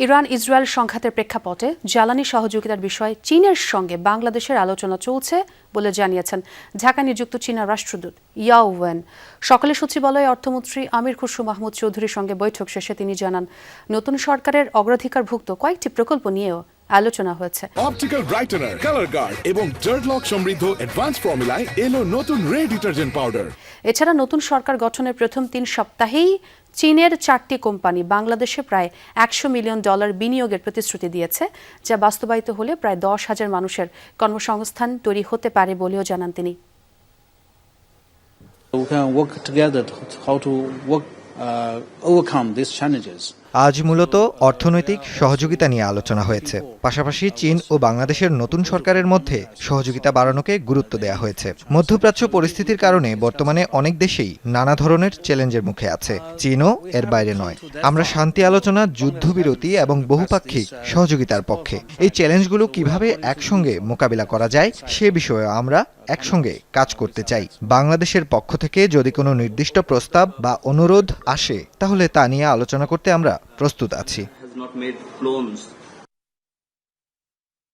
Iran Israel সংঘাতের প্রেক্ষাপটে জ্বালানি সহযোগিতার বিষয়ে চীনের সঙ্গে বাংলাদেশের আলোচনা চলছে বলে জানিয়েছেন ঢাকা নিযুক্ত চীনা রাষ্ট্রদূত ইয়াও ওয়েন। সকালে সচিবালয়ে অর্থমন্ত্রী আমির খুসরো মাহমুদ চৌধুরীর সঙ্গে বৈঠক শেষে তিনি জানান, নতুন সরকারের অগ্রাধিকারভুক্ত কয়েকটি প্রকল্প নিয়েও আলোচনা হয়েছে। অপটিক্যাল ব্রাইটেনার, কালার গার্ড এবং ডার্ট লক সমৃদ্ধ অ্যাডভান্স ফর্মুলায় এলো নতুন রে ডিটারজেন্ট পাউডার। এছাড়া নতুন সরকার গঠনের প্রথম 3 সপ্তাহেই চীনের 4টি কোম্পানি বাংলাদেশে প্রায় $100 মিলিয়ন বিনিয়োগের প্রতিশ্রুতি দিয়েছে, যা বাস্তবায়িত হলে প্রায় 10,000 মানুষের কর্মসংস্থান তৈরি হতে পারে বলেও জানান তিনি। We can work together how to overcome these challenges. আজ মূলত অর্থনৈতিক সহযোগিতা নিয়ে আলোচনা হয়েছে। পাশাপাশি চীন ও বাংলাদেশের নতুন সরকারের মধ্যে সহযোগিতা বাড়ানোকে গুরুত্ব দেওয়া হয়েছে। মধ্যপ্রাচ্য পরিস্থিতির কারণে বর্তমানে অনেক দেশেই নানা ধরনের চ্যালেঞ্জের মুখে আছে, চীনও এর বাইরে নয়। আমরা শান্তি আলোচনা, যুদ্ধবিরতি এবং বহুপাক্ষিক সহযোগিতার পক্ষে। এই চ্যালেঞ্জগুলো কিভাবে একসঙ্গে মোকাবিলা করা যায় সে বিষয়ে আমরা একসঙ্গে কাজ করতে চাই। বাংলাদেশের পক্ষ থেকে যদি কোনো নির্দিষ্ট প্রস্তাব বা অনুরোধ আসে তাহলে তা নিয়ে আলোচনা করতে আমরা প্রস্তুত আছি।